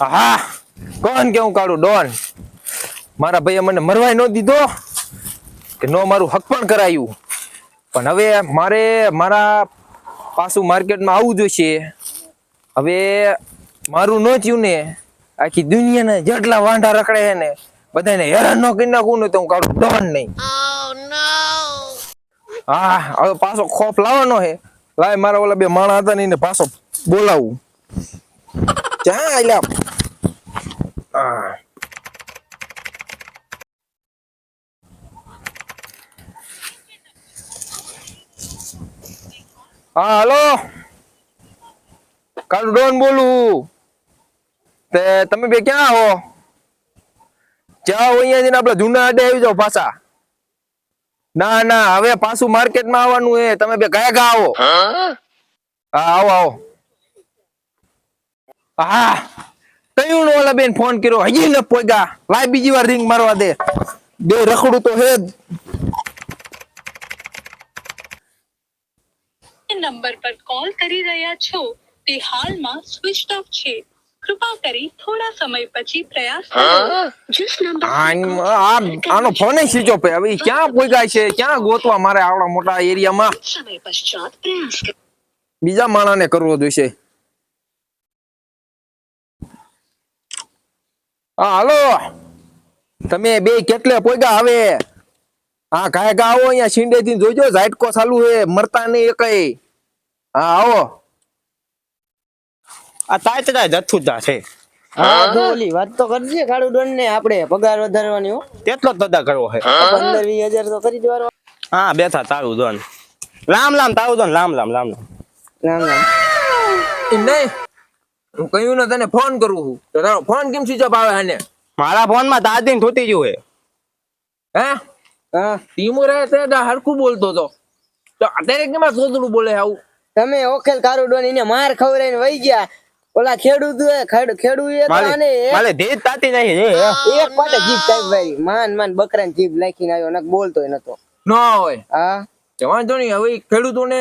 હા કોણ કેવું કાઢું ડોન મારા ભાઈએ મને મરવાય ન દીધો કે નો મારું હક પણ કરાયું પણ હવે મારે મારા પાછું માર્કેટમાં આવવું જોઈશે હવે મારું ન થયું ને આખી દુનિયાના જેટલા વાંઢા રખડે છે ને બધાને હેરાન ન કરી નાખું ને તો હું કાઢું ડોન નહીં. હા હવે પાછો ખોફ લાવવાનો હે લાય મારા ઓલા બે માણા હતા ને એને પાછો બોલાવું ક્યાં આલ્યા. હા હલો કાળુ ડોન બોલું તે તમે બે ક્યાં હો જાઓ અહીંયા આપડે જૂના અડે આવી જાઓ પાછા. ના ના હવે પાછું માર્કેટમાં આવવાનું હે તમે બે ગયા ગયા આવો. હા આવો આવો. હા કયું નો ઓલા બેન ફોન કર્યો હજી ન પોગ્યા લાય બીજી વાર રિંગ મારવા દે બે રખડું તો હે જ. નંબર પર કોલ કરી રહ્યા છો તે હાલમાં સ્વિચ ઓફ છે. કૃપા કરી થોડા સમય પછી પ્રયાસ કરો. जिस नंबर આનો ફોન સ્વિચ ઓફ હે હવે ક્યાં પોગ્યા છે ક્યાં ગોતવા મારે આવડા મોટા એરિયામાં समय पश्चात प्रयास करें. બીજા માણાને કરવો જોઈશે. હા હાલો તમે બે કેટલે પોગ્યા હવે હા કાંઈ ગા આવો અહીંયા શીંડેથી જોઈજો ઝાટકો ચાલુ હે મરતા નહીં એકય. હા આવો. આ તાજતા જથ્થુદા છે. હા તો ઓલી વાત તો કરજે કાળુ ડોન ને આપણે પગાર વધારવાની હો. કેટલો તદા કરવો છે 15-20 હજાર તો કરી દેવાનો. હા બેઠા તારું દોન લામ લામ તારું દોન લામ લામ લામ લામ. રામ રામ. એમ નહીં હું કહ્યું ને તને ફોન કરું છું તો તારો ફોન કેમ સ્વિચ ઓફ આવે હને મારા ફોન માં દાદી તૂટી ગયું હે. હે હા ટીમો રહે તે હરખું બોલતો તો અત્યારે કેમ સોદડું બોલે આવું. તમે ઓખેલ કાળુ ડોન એને માર ખવરાઈને વઈ ગયા. ઓલા ખેડૂત મારે મારે ધીર તાતી નહીં હે. એક પાટે જીભ ટાઈપ વાળી માન બકરાને જીભ નાખીને આવ્યો નક બોલતોય નતો. ન હોય હા તે વાંધો નહીં હવે ખેડૂતોને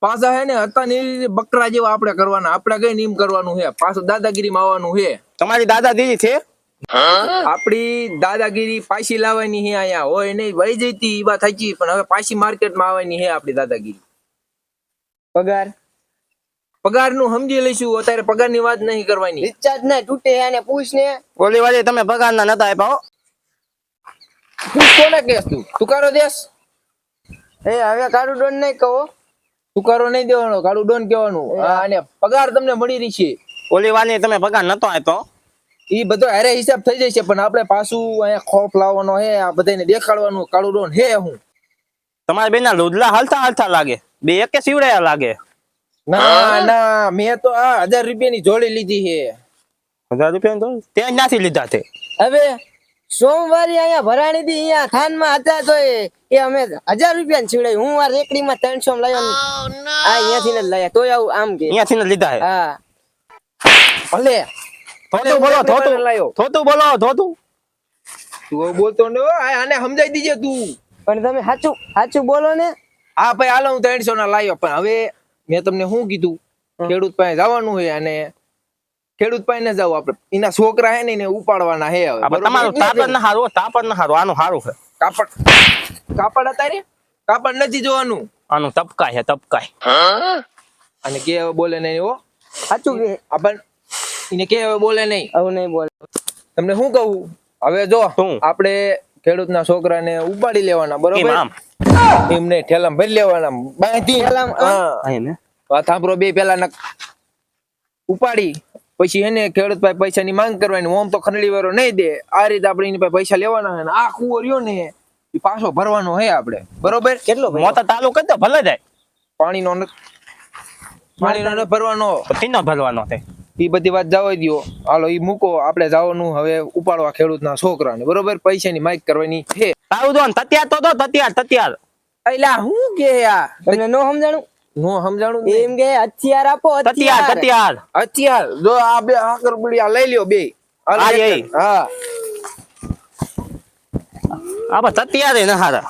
પાછા હે ને હતા ને બકરા જેવા આપણે કરવાના આપણે કઈ નીમ કરવાનું છે પાછું દાદાગીરીમાં આવવાનું છે. તમારી દાદા દીદી છે આપડી દાદાગીરી પાછી લાવવાની છે અહીંયા હોય નહીં વહી જઈતી ઈ વાત સાચી પણ હવે પાછી માર્કેટમાં આવવાની છે આપડી દાદાગીરી. પગાર પગાર નું સમજી લઈશું અત્યારે પગાર ની વાત નહીં કરવાની. રિચાર્જ ના તૂટે અને પૂછ ને ઓલી વાળી તમે પગાર ના નતા આપ્યા હો. તું કોને કેસ તું તુકારો દેશ એ હવે કાળુ ડોન નહીં કહો. તુકારો નહીં દેવાનો કાળુ ડોન કહેવાનું. અને પગાર તમને મળી રહી છે ઓલી વાળી તમે પગાર નતો આપ્યો. ઈ બધો હારે હિસાબ થઈ જશે પણ આપણે પાછું અહીંયા ખોફ લાવવાનો હે આ બધાને દેખાડવાનું કાળુ ડોન હે હું. તમારા બેના લોદલા હાલતા હાલતા લાગે બે એકે સીવડાયા લાગે. ના ના મેં તો આ 1000 રૂપિયાની જોડી લીધી છે. 1000 રૂપિયા તો ત્યાં જ નથી લીધા તે. હવે સોમવારે અહીંયા ભરાણી દી અહીંયા થાનમાં હતા તો એ અમે 1000 રૂપિયા છીવડાવી. હું આ રેકડીમાં 300 માં લાવ્યો. આ અહીંયાથી ને લાયા તોય આવું આમ કે અહીંયાથી ને લીધા હે. હા ભલે થોતું બોલો થોતું લાયો થોતું બોલો થોતું. તું બોલતો ને આને સમજાઈ દીજે તું. પણ તમે સાચું બોલો ને. હા ભાઈ હાલો હું 300 ના લાવ્યો પણ હવે મેં તમને શું કીધું ખેડૂત પાસે જવાનું છે અને ખેડૂત પાસે ને જાવ આપણે એના છોકરા હે ને એને ઉપાડવાના હે હવે તમારું તાપડ ના હારું તાપડ ના હારું આનું હારું છે. કાપડ અત્યારે કાપડ નથી જોવાનું આનું તપકાય છે તપકાય. અને કે હવે બોલે નહીં હો સાચું કે આપણ એને કે હવે બોલે નહીં. આવું નહીં બોલે. તમને શું કહું હવે જો શું? આપણે ખેડૂતના છોકરાને ઉપાડી લેવાના બરોબર આમ એમને ઠેલામાં ભરી લેવાના બાંધી હા અહીં વાત સાંભળો બે પેલા ઉપાડી પછી એને ખેડૂત પાસે પૈસાની માંગ કરવાની ઓમ તો ખરડી વાળો નહીં દે આ રીતે આપણે એની પાસે પૈસા લેવાના છે આ કુવો રહ્યો ને એ પાછો ભરવાનો હે આપણે બરોબર. કેટલો મોટા તાલુ કરી દો ભલે જાય પાણીનો ન ભરવાનો તીનો ભરવાનો છે. એ બધી વાત જવા દો હાલો ઈ મૂકો આપણે જવાનું હવે ઉપાડવા ખેડૂતના છોકરાને બરોબર પૈસાની માંગ કરવાની છે. તારું દો તત્યાર તો દો તત્યાર એલા હું કે આ તમને નો સમજાણું નો સમજાણું ને? એમ કે હથિયાર આપો તત્યાર અત્યાર જો આ બે હાકર બુડિયા લઈ લ્યો બે હાલો હા, એક એ. જ. હા આ બસ તત્યાર હે ના હારા.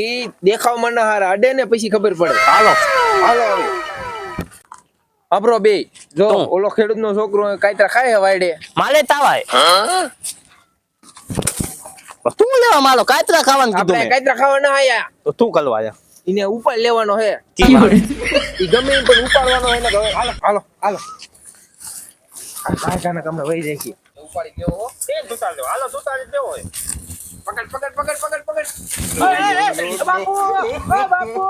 ઈ દેખાવમાં ના હારા અડે ને પછી ખબર પડે. હાલો હાલો હવે અબરો બે જો તો? ઓલો ખેડૂતનો છોકરો કાંઈતરા ખાય વાયડે માલે તાવાય તું લેવા માલો કાતરા ખાવાનું કીધું આપણે મેં કાંઈતરા ખાવાના આયા તો તું કરવા આયા એને ઉપાડ લેવાનો હે કી વાત? ઈ ગમે એમ પણ ઉપાડવાનો હે ને કે હવે હાલો હાલો હાલો આ કારખાના કામને વહી જાય છે ઉપાડી દેવો હો. એ દુતાર લ્યો હાલો દુતાર દેવો હોય પકડ પકડ પકડ પકડ પકડ બાપુ બાપુ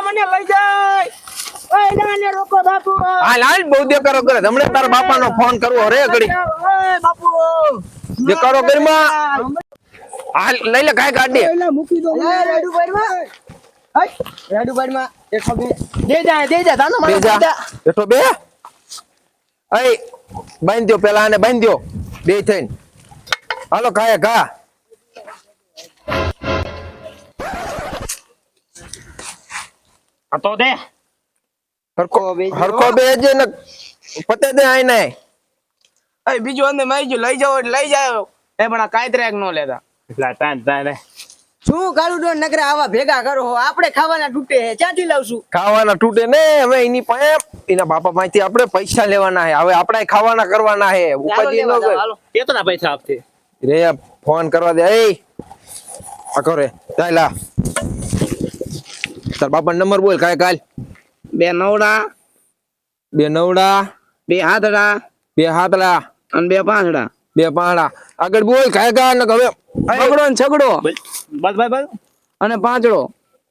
મને લઈ જાય હાલ હાલ બહુ દેકારો કરે હમણાં તારા બાપાનો ફોન કરવો રે ઘડી દેકારો કરીમાં હાલ લઈ લે કાંઈ કાઢી દે જા તાનો બે જા બેઠો બે અય બાંધ દ્યો પેલા આને બાંધ દ્યો બે થઈને હાલો કાય કા આ તો દે હરખો બે જે ને પતે દે આઈ નાય અરે બીજું અંદર મારી ગયું લઈ જાઓ એટલે લઈ જાઓ એ પણ આ કાંઈ નો લેતા એટલા તાન તાન શું કાળું ડોન નકરા આવા ભેગા કરો હો આપણે ખાવાના તૂટે હે ક્યાંથી લાવશું ખાવાના તૂટે ને હવે એની પાસે એના બાપા પાસેથી આપણે પૈસા લેવાના હે હવે આપણે ખાવાના કરવાના હે ઉપાધિ ન કર કેટલા પૈસા આપતે રે ફોન કરવા દે એ આ કરે ચાલા તાર બાપા નંબર બોલ કાય કાલ 2 નવડા 2 નવડા 2 હાથડા 2 હાથડા અને 2 પાંચડા 2 પાંહડા આગળ બોલ કાય કા ને હવે બગડો ને છગડો બસ ભાઈ બસ અને પાંચડો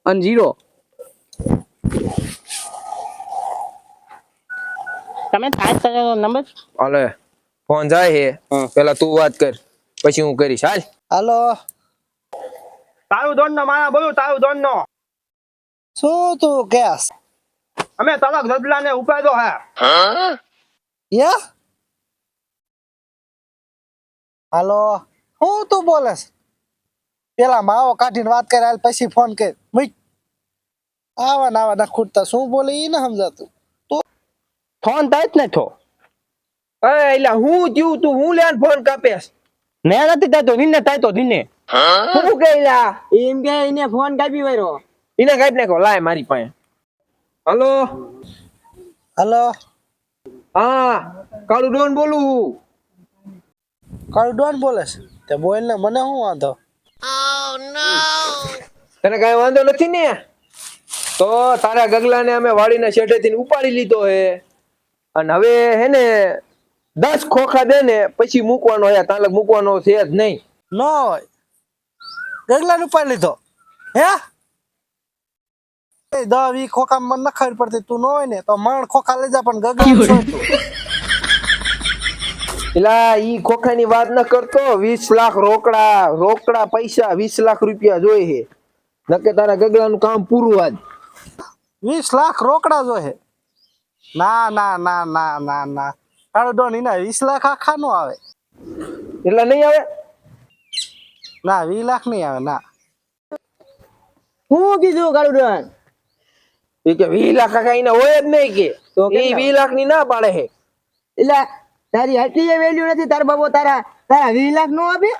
અને જીરો તમે થાય નંબર હાલે ફોન જાય હે પેલા તું વાત કર પછી હું કરીશ હાલ હાલો તારું દોન નો મારા બોલું તારું દોન નો શું તું કેસ અમે તલક દદલા ને ઉપાડો હે યા હાલો હું તું બોલેસ પેલા માવો કાઢીને વાત કરે હાલ પછી ફોન કર મૂક આવા નાવા ના ખૂટતા શું બોલે ઈ ન સમજાતું ફોન થાય જ ને થો એ એલા હું થયું તું હું લેન ફોન કાપેસ ને નથી થાય તો નિને થાય તો નિને હું કઈલા એમ કે એને ફોન કાપી વાયરો એને કાઢ નાખો લાય મારી પાસે હલો હાલો હા કાળુ ડોન બોલું કાળું ડોન બોલેસ તે બોલ ને મને શું વાંધો તને કઈ વાંધો નથી ને તો તારા ગગલાને અમે વાડીના શેઠેથી ઉપાડી લીધો હે અને હવે હે ને 10 ખોખા દે ને પછી મૂકવાનો હે તાલક મૂકવાનો છે જ નહીં ન હોય ગગલાને ઉપાડી લીધો હે એ 10-20 ખોખા મને ન ખબર પડતી તું ન હોય ને તો મણ ખોખા લઈ જા પણ ગગલા છોડ તું એલા ઈ ખોખાની વાત ન કરતો 20 લાખ રોકડા પૈસા 20 લાખ રૂપિયા જોઈ હે નકે તારા ગગલાનું કામ પૂરું આજ 20 લાખ રોકડા જોહે ના ના ના ના ના ના કાળું ડોન એના 20 લાખ આખા નો આવે એટલા નહીં આવે ના 20 લાખ નહીં આવે ના હું કીધું કાળું ડોન એ કે 20 લાખ આખા એના હોય જ નહીં કે તો એ 20 લાખ ની ના પાડે હે એટલે તારી હટી વેલ્યુ નથી તાર બાબો તારા 20 લાખ નો આપે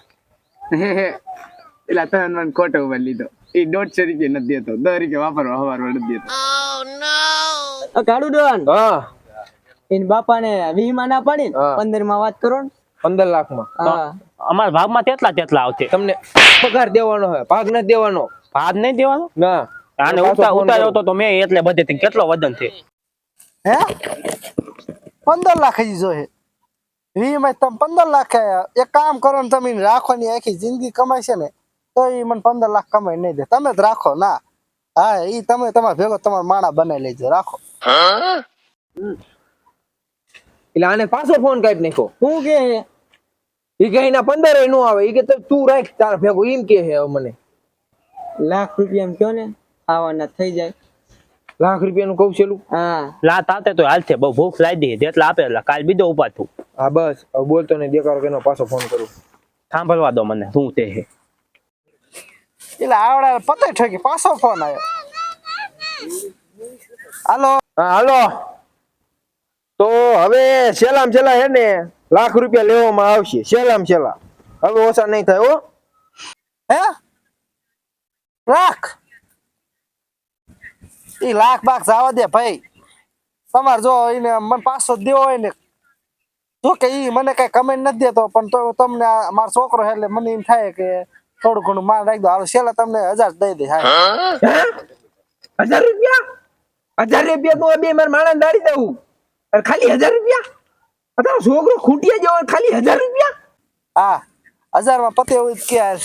એટલે તને મને ખોટો ઉપર લીધો એ 150 રૂપિયા નથી દેતો 10 રૂપિયા વાપરવા હવારમાં નથી દેતો કાળું ડોન હા એન બાપાને 20 માં ના પાડી હા. 15 માં વાત કરો ને 15 લાખમાં હા અમારા ભાગમાં તેટલા આવતે તમને પગાર દેવાનો હે ભાગ નથી દેવાનો ભાગ નહીં દેવાનો ના આને પાછો ફોન ઉતાર્યો કરું. તો મેં એટલે બધેથી કેટલો વજન છે હે 15 લાખ જ જોહે 20 માં તમે 15 લાખ એક કામ કરો ને તમે રાખવાની આખી જિંદગી કમાઈ છે ને તો એ મને 15 લાખ કમાઈ નહીં દે તમે જ રાખો ના હા ઈ તમે તમારા ભેગો તમારા માણા બનાવી લેજો રાખો એટલે આને પાછો ફોન કાઢી નાખ્યો હું કે ઈ કે એના 15 નો આવે ઈ કે તું રાખ તારા ભેગો એમ કે હે હવે મને લાખ રૂપિયા કયો ને આવવાના થઈ જાય લાખ રૂપિયાનું કહું છેલું હા લાત આવતે તો હાલતે બહુ ભૂખ લાગી દે જેટલા આપે એટલે કાલ બીજો ઉપાડતું હા બસ હવે બોલતો નહીં દેખાડો કે એનો પાછો ફોન કરું સાંભળવા દો મને શું તે હે એટલે આવડા પતે ઠકી પાછો ફોન આવ્યો હાલો હા હાલો તો હવે છેલ્લામાં છેલ્લા હે ને લાખ રૂપિયા લેવામાં આવશે છેલ્લામાં છેલ્લા હવે ઓછા નહીં થાય હો હે રાખ ઈ લાખ બાખ જવા દે ભાઈ. તમારે જો એને મને 500 દેવો હોય ને, જો કે ઈ મને કઈ કમેન્ટ નથી દેતો, પણ તો તમને મારો છોકરો છે એટલે મને એમ થાય કે થોડું ઘણું માન રાખી દો. હાલો છેલ્લે તમને 1000 દઈ દે. હા 1000 રૂપિયા? 1000 રૂપિયા તો બે મારા માણસ દાડી દઉં, અને ખાલી 1000 રૂપિયા? તારો છોકરો ખૂટિયા જેવો, ખાલી 1000 રૂપિયા? હા 1000 માં પતે એવું જ કે યાર.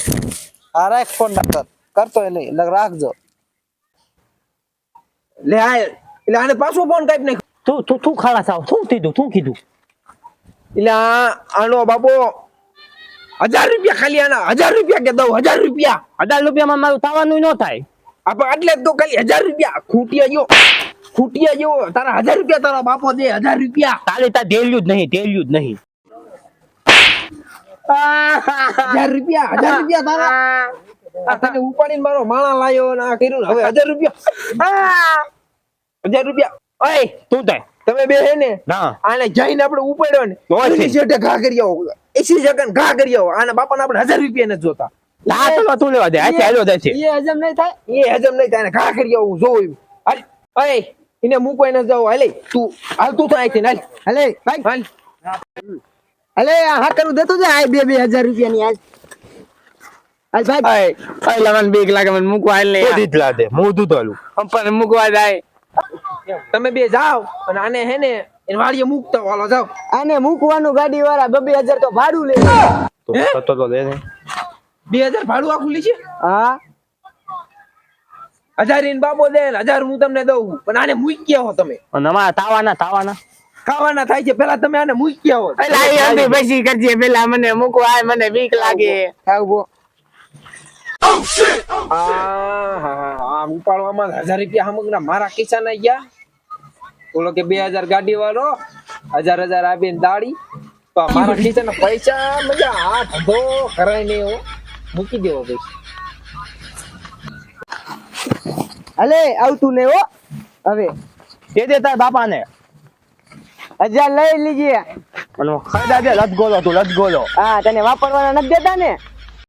હા રાખ ફોન ના કરતો નહીં, એટલે રાખજો. લે આ એટલે આને પાછો ફોન કાપી નાખ. તું ખાલા સાવ શું કીધું એટલે આનો બાપો 1000 રૂપિયા ખાલી આના 1000 રૂપિયા કે દઉં 1000 રૂપિયા? 1000 રૂપિયામાં મારું થવાનું ન થાય. આપણે એટલે જ તો ખાલી 1000 રૂપિયા. ખૂટિયા જેવો તારા 1000 રૂપિયા તારા બાપો દે 1000 રૂપિયા. તારે તાર ઢેલ્યું જ નહીં 1000 રૂપિયા તારા. આ તને ઉપાડીને મારો માણા લાયો ને આ કર્યું ને, હવે 1000 રૂપિયા. 1000 રૂપિયા. ઓય તું થાય તમે બે હે ને ના આને જઈને આપણે ઉપાડ્યો ને, તો છે. 80 સેકન્ડ ઘા કરી આવો, 80 સેકન્ડ ઘા કરી આવો. આના બાપાને આપણે 1000 રૂપિયા નથી જોતા. લા તો તું લેવા દે આ ચાલ્યો જાય છે એ હજમ નહીં થાય. એ હજમ નહીં થાય, ઘા કરી આવું જોઉં. હાલ ઓય એને મૂકવા ન જાવ. હાલે તું તો અહીંથી હાલ. હલે ભાઈ, હાલ હલે હા કરું દેતો છે. આ 2000 રૂપિયાની આજ. હાલ ભાઈ, મને બીક લાગે મને મૂકવા આલ ને દીધલા દે મોઢું તોલું પણ મૂકવા જાય તમે બે જાઓ અને આને હે ને એને વાડીએ મૂકતા વાલો જાઓ. આને મૂકવાનું ગાડી વાળા 2000 તો ભાડું લે. તો દે ને 2000 ભાડું આખું લે છે. હા 1000 એને બાપો દે ને 1000 હું તમને દઉં, પણ આને મૂકી ગયા હો તમે. અને અમારા તાવાના ખાવાના થાય છે, પેલા તમે આને મૂકી ગયા હો. પછી કરજે પેલા મને મૂકવા આય મને બીક લાગે આ ઉપાડવામાં 1000 રૂપિયા સમગ્ર મારા ખિસ્સાના ગયા. બોલો કે 2000 ગાડી વાળો 1000 આપીને દાડી, તો આ મારા ખિસ્સાના પૈસા મજા આ ધંધો કરાય નહીં એવો મૂકી દેવો ભાઈ. હલે આવતું ને હો. હવે દે દે તાર બાપાને 1000 લઈ લીજે. અને ખરીદા દે લટગોલો તું લટગોલો હા તને વાપરવાના નથી દેતા ને.